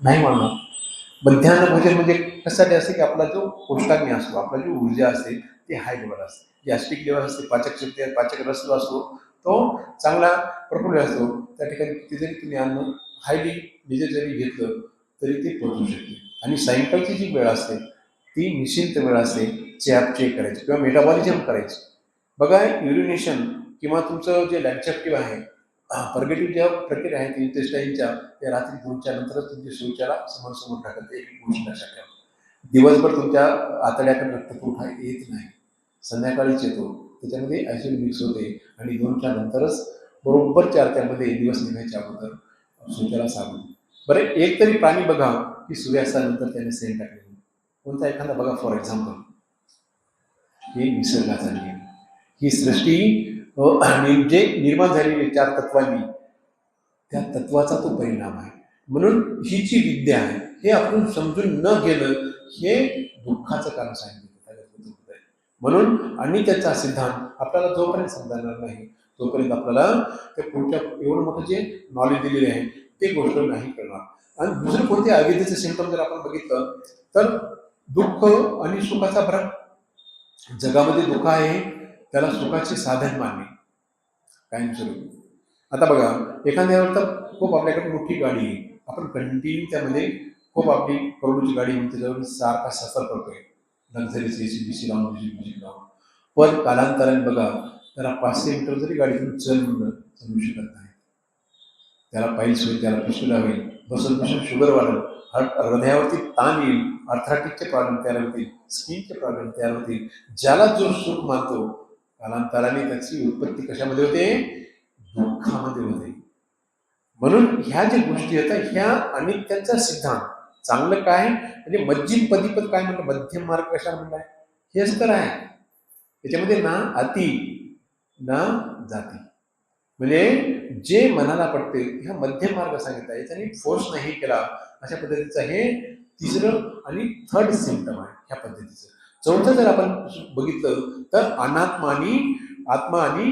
नाही मानणार. मध्यान्ह भोजन म्हणजे कशासाठी असते की आपला जो कोष्टाग्नी असतो, आपला जी ऊर्जा असते ती हाय लेवल असते, गॅस्ट्रिक लेवल असते, पाचक शक्ती पाचक रस जो असतो तो चांगला प्रफुल्ल असतो. त्या ठिकाणी किती जरी तुम्ही अन्न हायली डिजेट जरी घेतलं तरी ते पोहोचू शकते. आणि सायंकाळची जी वेळ असते ती निश्चिंत वेळ असते चॅप चेक करायची किंवा मेटाबॉलिझम करायची. बघा युरिनेशन किंवा तुमचं जे लॅक्चॅक्टिव्ह आहे, पर्गेटिव्ह ज्या प्रक्रिया आहेत इंटेस्टाईनच्या, त्या रात्री 2च्या नंतरच तुमच्या शौचाला समोर टाकत. एक एक गोष्ट लक्षात ठेवा. दिवसभर तुमच्या आतड्याकडे रक्तपुरवठा येत नाही, संध्याकाळीच येतो. त्याच्यामध्ये ॲसिड मिक्स होते आणि 2च्या नंतरच बरोबर 4 दिवस निघायच्या अगोदर शौचाला साबण. बरं, एक तरी प्राणी बघा की सूर्यास्तानंतर त्याने सेंट टाकले. कोणता एखादा बघा फॉर एक्झाम्पल. ही निसर्गाचा नियम, ही सृष्टी जे निर्माण झालेली 4 तत्वांनी, त्या तत्वाचा तो परिणाम आहे. म्हणून ही जी विद्या आहे हे आपण समजून न घेणं हे दुःखाचं कारण सांगितलं. म्हणून आणि त्याचा सिद्धांत आपल्याला जोपर्यंत समजणार नाही तोपर्यंत आपल्याला ते पुढच्या एवढं मोठं जे नॉलेज दिलेले आहे ते गोष्ट नाही करणार. आणि दुसरं कोणते अविद्येचे सिम्पटम जर आपण बघितलं तर दुःख आणि सुखाचा फरक. जगामध्ये दुःख आहे त्याला सुखाचे साधन मानणे कायमस्वरूपी. आता बघा, एखाद्यावर तर खूप आपल्याकडे मोठी गाडी आहे, आपण कंटिन्यू त्यामध्ये खूप आपली करोडोची गाडी म्हणून त्याच्यावर सारखा सफर करतोय, लक्झरीची एसी बीसी लावून म्युझिक लावून. पण कालांतराने बघा त्याला 500 मीटर जरी गाडीतून चल म्हणलं चालू शकत नाही. त्याला पाहिजे होईल, त्याला पिशवीला होईल, बसून बसून शुगर वाढेल, हृदयावरती ताण येईल, अर्थाटिकचे प्रॉब्लेम तयार होतील, स्किनचे प्रॉब्लेम तयार होतील. ज्याला जो सुख मानतो कालांतराने त्याची उत्पत्ती कशामध्ये होते? दुःखामध्ये होते. म्हणून ह्या ज्या गोष्टी आहेत ह्या आणि त्यांचा सिद्धांत चांगलं काय म्हणजे मज्जिद पदीपद काय म्हणलं, मध्यम मार्ग कशा म्हणलाय, हेच तर आहे. त्याच्यामध्ये ना अति ना जाती, म्हणजे जे मनाला पडते ह्या मध्यम मार्ग सांगितला, याच्याने फोर्स नाही केला. अशा पद्धतीचं हे तिसरं आणि थर्ड सिम्पटम आहे ह्या पद्धतीचं. चौथं जर आपण बघितलं तर अनात्मानी आत्मा आणि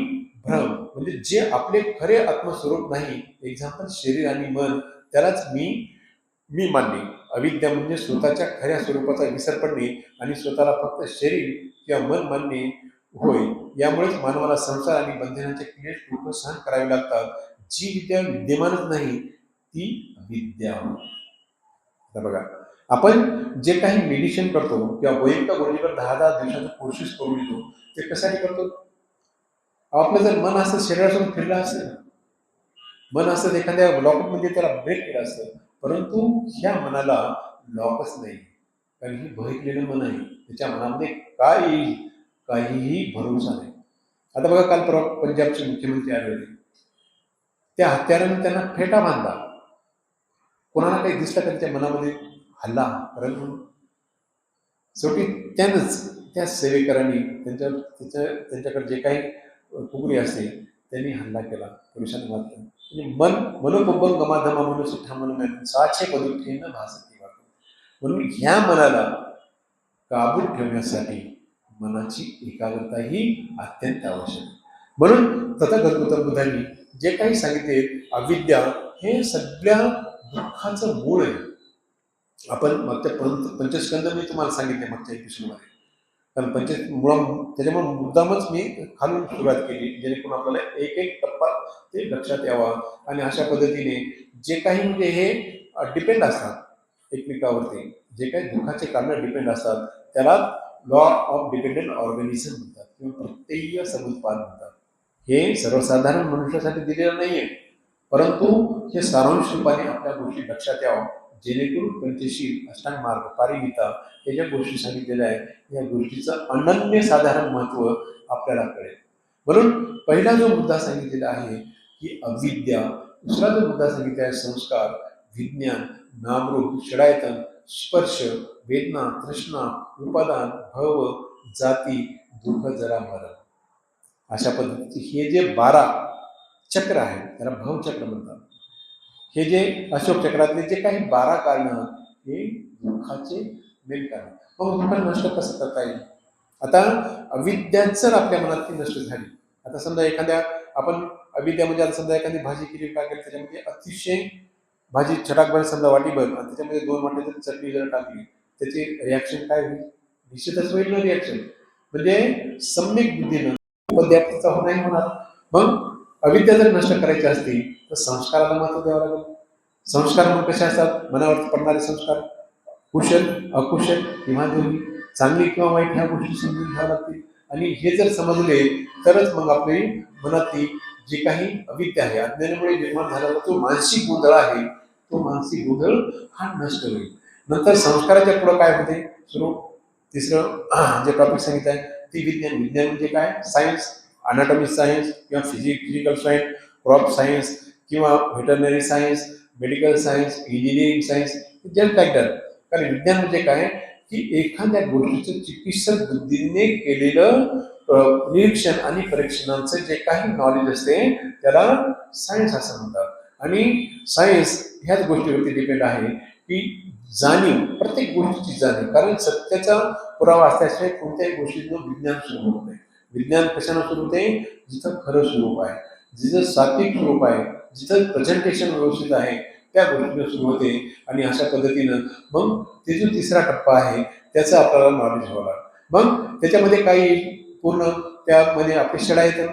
भ्रम, म्हणजे जे आपले खरे आत्मस्वरूप नाही, एक्झाम्पल शरीर आणि मन, त्यालाच मी मानणे. अविद्या म्हणजे स्वतःच्या खऱ्या स्वरूपाचा विसर पडणे आणि स्वतःला फक्त शरीर किंवा मन मानणे होय. यामुळेच मानवाला संसार आणि बंधनाचे क्लेश दुःख सहन करावे लागतात. जी विद्या विद्यमानच नाही ती अविद्या. आता बघा, आपण जे काही मेडिसिन करतो किंवा वैयक्तिक गोष्टीवर 10-10 दिवसाचं कोर्सेस करून येतो ते कशासाठी करतो? आपलं जर मन असं शरीरासोबत फिरलं असतं, मन असतं एखाद्या लॉकअपमध्ये त्याला ब्रेक केलं असतं, परंतु ह्या मनाला लॉकच नाही, कारण ही बहकलेलं मन आहे. त्याच्या मनामध्ये काय येईल काहीही भरोसा नाही. आता बघा, काल परवा पंजाबचे मुख्यमंत्री आले होते, त्या हत्याराने त्यांना फेटा बांधला. कोणाला काही दिसलं का त्याच्या मनामध्ये हल्ला करेल म्हणून? शेवटी त्यानंच त्या सेवेकरांनी त्यांच्याकडे जे काही कुगरी असते त्यांनी हल्ला केला, पोलिसांनी मारलं. म्हणजे मनोकुंभम गमाधमा म्हणून सुद्धा म्हणून साचे पदुठेन भासती वाटत. म्हणून ह्या मनाला काबूत ठेवण्यासाठी मनाची एकाग्रता ही अत्यंत आवश्यक आहे. म्हणून तथागत गौतम बुद्धांनी जे काही सांगितले अविद्या हे सगळ्या दुःखाचं मूळ आहे. आपण मागच्या पंचस्कंद मी तुम्हाला सांगितले मागच्या एपिसोडमध्ये, कारण त्याच्यामुळे मुद्दामच मी खालून सुरुवात केली जेणेकरून आपल्याला एक एक टप्पा ते लक्षात यावा. आणि अशा पद्धतीने जे काही म्हणजे हे डिपेंड असतात एकमेकावरती, जे काही दुःखाचे कारण डिपेंड असतात त्याला लॉ ऑफ डिपेंडंट ऑर्गॅनिझम म्हणतात किंवा प्रत्यय समुत्पाद म्हणतात. हे सर्वसाधारण मनुष्यासाठी दिलेलं नाहीये, परंतु हे सारांश रूपाने आपल्या गोष्टी लक्षात यावं, जेणेकरून पंचशील, अष्टांग मार्ग, पारिमिता हे ज्या गोष्टी सांगितलेल्या आहेत या गोष्टीचं अनन्यसाधारण महत्व आपल्याला कळेल. म्हणून पहिला जो मुद्दा सांगितलेला आहे की अविद्या, दुसरा जो मुद्दा सांगितला आहे संस्कार, विज्ञान, नामरूप, षडायतन, स्पर्श, वेदना, तृष्णा, उपादान, भव, जाती, दुःख, जरा, मरण. अशा पद्धतीचे हे जे 12 चक्र आहेत त्याला भवचक्र म्हणतात. हे जे अशोक चक्रातले जे काही 12 कारण हे दुःखाचे मेन कारण. मग दुःख नष्ट कसं करता येईल? आता अविद्याच जर आपल्या मनात ती नष्ट झाली, आता समजा एखाद्या आपण अविद्या म्हणजे आता समजा एखादी भाजी केली, काय केली, त्याच्यामध्ये अतिशय भाजी छटाकभर समजा वाटीभर आणि त्याच्यामध्ये 2 वाट्या जर चटणी जर टाकली, त्याची रिॲक्शन काय होईल? निश्चितच होईल ना रिॲक्शन. म्हणजे सम्यक बुद्धीनं उपद्व्याप्तीचा नाही होणार. मग अविद्या जर नष्ट करायची असतील तर संस्काराला महत्व द्यावं लागेल. संस्कार मग कसे असतात? मनावरती पडणारे संस्कार, कुशल अकुशल किंवा दोन्ही, चांगली किंवा वाईट ह्या गोष्टी समजून घ्याव्या लागतील. आणि हे जर समजले तरच मग आपली मनातली जी काही अविद्या आहे, अज्ञानामुळे निर्माण झालेला जो मानसिक गोंधळ आहे, तो मानसिक गोंधळ हा नष्ट होईल. नंतर संस्काराच्या पुढे काय होते? सुरू तिसरं जे टॉपिक सांगितलं आहे ती विज्ञान. विज्ञान म्हणजे काय? सायन्स, अनाटॉमी सायन्स किंवा फिजिकल सायन्स, क्रॉप सायन्स किंवा veterinary science, medical science, engineering science, just like that. कारण विज्ञान म्हणजे काय की एखाद्या गोष्टीचं चिकित्सक बुद्धीने केलेलं निरीक्षण आणि परीक्षणांचं जे काही नॉलेज असते त्याला सायन्स असं म्हणतात. आणि सायन्स ह्याच गोष्टीवरती डिपेंड आहे की जाणीव, प्रत्येक गोष्टीची जाणीव. कारण सत्याचा पुरावा असल्याशिवाय कोणत्याही गोष्टीचं विज्ञान सुरू होत नाही. विज्ञान कशानं सुरू होते? जिथं खरं स्वरूप आहे, जिथं सात्विक स्वरूप आहे, जिथं प्रेझेंटेशन व्यवस्थित आहे, त्या गोष्टीनं सुरू होते. आणि अशा पद्धतीनं मग ते जो तिसरा टप्पा आहे त्याचं आपल्याला नॉलेज व्हावं लागतं. मग त्याच्यामध्ये काही पूर्ण त्यामध्ये आपली शेडा येतं.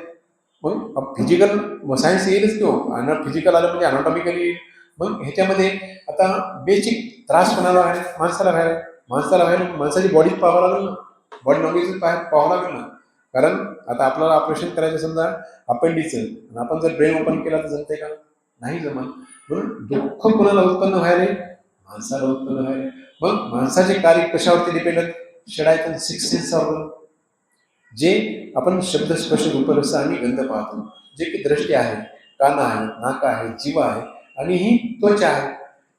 मग फिजिकल सायन्स येईलच किंवा फिजिकल आलं म्हणजे अनाटॉमिकली येईल. मग ह्याच्यामध्ये आता बेसिक त्रास कोणाला व्हायला? माणसाला व्हायला. माणसाला व्हायला माणसाची बॉडी पाहावं लागेल ना, बॉडी लँग्वेज पाहावं लागेल ना. कारण आता आपल्याला ऑपरेशन करायचं समजा अपेंडिक्सचं, आणि आपण जर ब्रेन ओपन केला तर जमते का? नाही जमत. म्हणून दुःख कोणाला उत्पन्न व्हायला? माणसाला उत्पन्न व्हायला. मग माणसाचे कार्य कशावरती डिपेंड आहेत? शेडायचं 6 सेन्स ऑर्गन, जे आपण शब्द स्पर्श रूपरस आणि गंध पाहतो, जे की दृष्टी आहे, कान आहे, नाक आहे, जीव आहे आणि ही त्वचा आहे.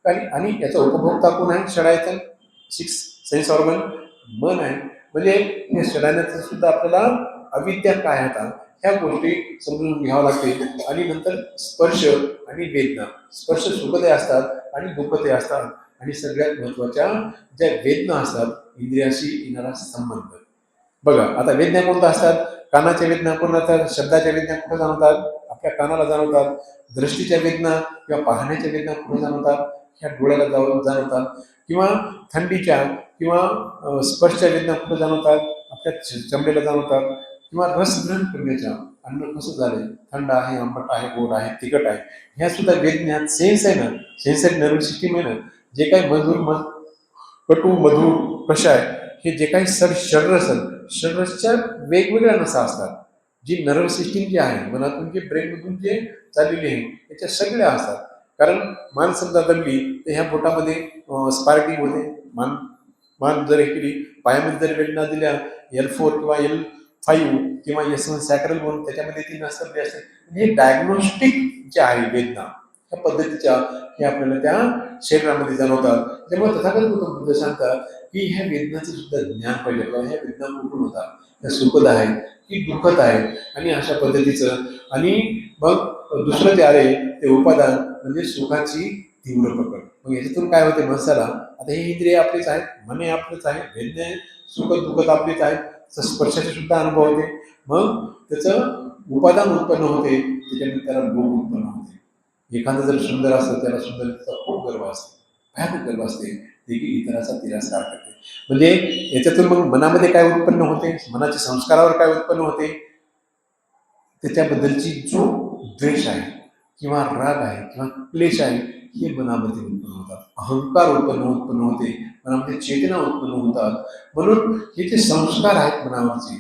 आणि याचा उपभोक्ता कोण आहे? षडायतन 6 सेन्स ऑर्गन मन आहे. म्हणजे हे षडायनाचं सुद्धा आपल्याला अविद्या काय होता ह्या गोष्टी समजून घ्यावं लागते. आणि नंतर स्पर्श आणि वेदना. स्पर्श सुखदय असतात आणि दुःखदय असतात. आणि सगळ्यात महत्वाच्या ज्या वेदना असतात, इंद्रियाशी येणारा संबंध. बघा आता वेदना कोणत्या असतात? कानाच्या वेदना कोण असतात? शब्दाच्या वेदना कुठे जाणवतात? आपल्या कानाला जाणवतात. दृष्टीच्या वेदना किंवा पाहण्याच्या वेदना कुठे जाणवतात? ह्या डोळ्याला जाणवतात. किंवा थंडीच्या किंवा स्पर्शच्या वेदना कुठे जाणवतात? आपल्या चमड्याला जाणवतात. किंवा रसग्रहण करण्याच्या, अन्न कसं झालंय, थंड आहे, आंबट आहे, गोड आहे, तिखट आहे, ह्या सुद्धा वेदना सेन्स आहे ना, सेन्सरी नर्वस सिस्टीम आहे ना. जे काही कटू मधुर कषाय हे जे काही शरीर असेल, शरीराच्या वेगवेगळ्या नसा असतात. जी नर्व सिस्टीम जी आहे मनातून जे ब्रेनमधून जे चाललेली आहे त्याच्या सगळ्या असतात. कारण मान समजा दबली तर ह्या बोटामध्ये स्पार्किंग होते. मान मान जर केली, पायामध्ये जर वेदना दिल्या L4 किंवा L5 किंवा S1 सॅक्रल बोन, त्याच्यामध्ये ती नसतली असते. हे डायग्नोस्टिक जे आहे वेदना ह्या पद्धतीच्या हे आपल्याला त्या शरीरामध्ये जाणवतात. त्यामुळे तथागत गौतम बुद्ध सांगतात की ह्या वेदनाचं सुद्धा ज्ञान पाहिजे. ह्या वेदना कुठून होतात? त्या सुखद आहेत की दुःखद आहे? आणि अशा पद्धतीचं. आणि मग दुसरं जे आहे ते उपादान म्हणजे सुखाची तीव्र पकड. मग याच्यातून काय होते माणसाला? आता हे इंद्रिय आपलेच आहेत, मन आपलेच आहे, वेदना सुखद दुःखद आपलेच आहेत, स्पर्शाचे सुद्धा अनुभव होते. मग त्याचं उपादान उत्पन्न होते, त्याच्यानंतर त्याला भोग उत्पन्न होते. एखादं जर सुंदर असतं त्याला सुंदरतेचा खूप गर्व असतो, भयानक गर्व असते, ते की इतराचा तिरस्कार करते. म्हणजे याच्यातून मग मनामध्ये काय उत्पन्न होते? मनाच्या संस्कारावर काय उत्पन्न होते? त्याच्याबद्दलची जो द्वेष आहे किंवा राग आहे किंवा क्लेश आहे हे मनामध्ये उत्पन्न होतात. अहंकार उत्पन्न होते, मनामध्ये चेतना उत्पन्न होतात. म्हणून हे जे संस्कार आहेत मनावरचे,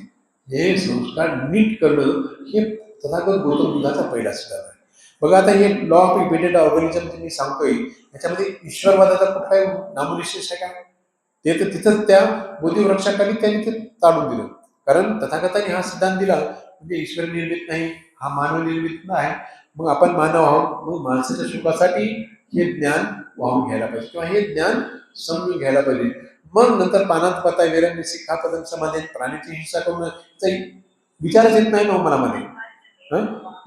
हे संस्कार नीट करणं हे तथागत गौतम बुद्धाचा पहिला सिद्धांत आहे. बघा आता हे लॉ ऑफ इम्पिटेंट ऑर्गॅनिझम जे मी सांगतोय याच्यामध्ये ईश्वरवादाचा कुठलाही नामोनिशेष आहे का? ते तर तिथंच त्या बोधिवृक्षाखाली त्यांनी ते ताडून दिलं. कारण तथागतांनी हा सिद्धांत दिला म्हणजे ईश्वर निर्मित नाही, हा मानव निर्मित नाही. मग आपण मानव आहोत, मग माणसाच्या सुखासाठी हे ज्ञान वाहून घ्यायला पाहिजे किंवा हे ज्ञान समजून घ्यायला पाहिजे. मग नंतर पानात पाता वेरंगी शिखा पदम समाधी, प्राण्याची हिंसा करून विचारच येत नाही ना मनामध्ये.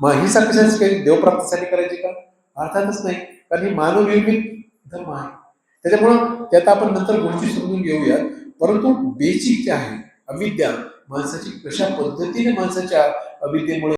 मग हिंसा कशाची काही देवप्राप्तीसाठी करायची का? अर्थातच नाही. कारण ही मानव निर्मित धर्म आहे. त्याच्यामुळं त्यात आपण नंतर गोष्टी समजून घेऊयात. परंतु बेसिक जे आहे अविद्या, माणसाची कशा पद्धतीने माणसाच्या अविद्येमुळे